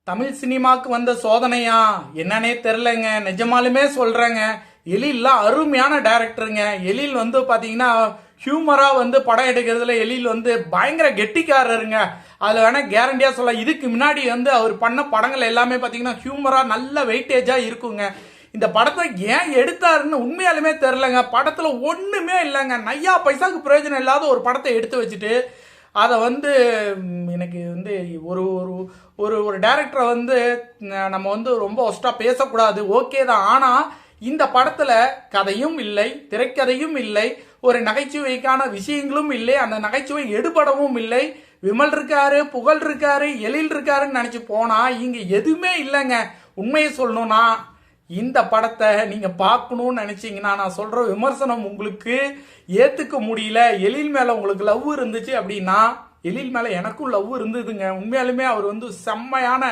தமிழ் சினிமாவுக்கு வந்த சோதனையா என்னன்னே தெரிலங்க. நிஜமாலுமே சொல்றேங்க. எழில்லாம் அருமையான டைரக்டருங்க. எழில் பாத்தீங்கன்னா ஹியூமரா படம் எடுக்கிறதுல எழில் பயங்கர கெட்டிக்காரருங்க. அதுல வேணா கேரண்டியா சொல்ல. இதுக்கு முன்னாடி அவர் பண்ண படங்கள் எல்லாமே பாத்தீங்கன்னா ஹியூமரா நல்ல வெயிட்டேஜா இருக்குங்க. இந்த படத்தை ஏன் எடுத்தாருன்னு உண்மையாலுமே தெரிலங்க. படத்துல ஒண்ணுமே இல்லைங்க. நையா பைசாக்கு பிரயோஜனம் இல்லாத ஒரு படத்தை எடுத்து வச்சுட்டு அதை எனக்கு ஒரு ஒரு ஒரு ஒரு டைரக்டரை நம்ம ரொம்ப ஒஸ்டா பேசக்கூடாது, ஓகே தான். ஆனா இந்த படத்துல கதையும் இல்லை, திரைக்கதையும் இல்லை, ஒரு நகைச்சுவைக்கான விஷயங்களும் இல்லை, அந்த நகைச்சுவை எடுபடவும் இல்லை. விமல் இருக்காரு, புகழ் இருக்காரு, எழில் இருக்காருன்னு நினைச்சு போனா இங்க எதுவுமே இல்லைங்க. உண்மையை சொல்லணும்னா இந்த படத்தை நீங்க பார்க்கணும்னு நினைச்சீங்கன்னா நான் சொல்ற விமர்சனம் உங்களுக்கு ஏத்துக்க முடியல. எழில் மேல உங்களுக்கு லவ் இருந்துச்சு அப்படின்னா, எழில் மேல எனக்கும் லவ் இருந்ததுங்க. உண்மையாலுமே அவர் செம்மையான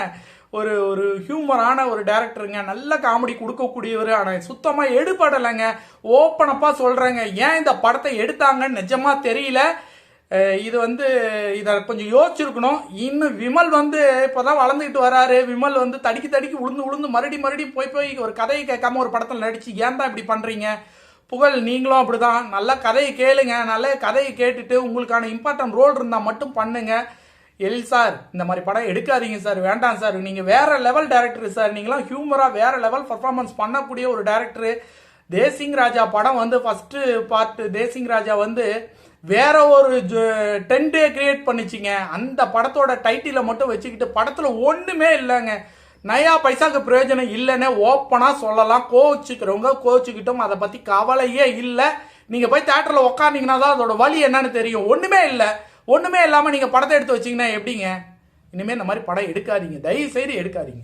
ஒரு ஒரு ஹியூமரான ஒரு டைரக்டருங்க. நல்ல காமெடி கொடுக்கக்கூடியவர். ஆனால் சுத்தமா எடுபடலைங்க. ஓப்பனப்பா சொல்றேங்க. ஏன் இந்த படத்தை எடுத்தாங்கன்னு நிஜமா தெரியல. இது இதை கொஞ்சம் யோசிச்சிருக்கணும். இன்னும் விமல் இப்போதான் வளர்ந்துக்கிட்டு வராரு. விமல் தடிக்கி தடிக்கி உளுந்து மறுபடியும் போய் ஒரு கதையை கேட்காம ஒரு படத்தில் நடிச்சு ஏன் தான் இப்படி பண்றீங்க? புகழ் நீங்களும் அப்படிதான். நல்ல கதையை கேளுங்க. நல்ல கதையை கேட்டுட்டு உங்களுக்கான இம்பார்ட்டன்ட் ரோல் இருந்தா மட்டும் பண்ணுங்க. எழில் சார், இந்த மாதிரி படம் எடுக்காதீங்க சார், வேண்டாம் சார். நீங்க வேற லெவல் டைரக்டர் சார். நீங்களாம் ஹியூமரா வேற லெவல் பர்ஃபார்மன்ஸ் பண்ணக்கூடிய ஒரு டைரக்டர். தேசிங் ராஜா படம் ஃபர்ஸ்ட் பார்ட் தேசிங் ராஜா வேற ஒரு 10 டே கிரியேட் பண்ணிச்சிங்க. அந்த படத்தோட டைட்டில மட்டும் வச்சுக்கிட்டு படத்துல ஒண்ணுமே இல்லைங்க. நயா பைசாக்கு பிரயோஜனம் இல்லைன்னு ஓப்பனா சொல்லலாம். கோவிச்சுக்கிறவங்க கோவிச்சுக்கிட்டோம், அதை பத்தி கவலையே இல்லை. நீங்க போய் தியேட்டர்ல உட்காந்தீங்கன்னா தான் அதோட வழி என்னன்னு தெரியும். ஒண்ணுமே இல்லை. ஒண்ணுமே இல்லாம நீங்க படத்தை எடுத்து வச்சீங்கன்னா எப்படிங்க? இனிமே இந்த மாதிரி படம் எடுக்காதீங்க, தயவு செய்து எடுக்காதீங்க.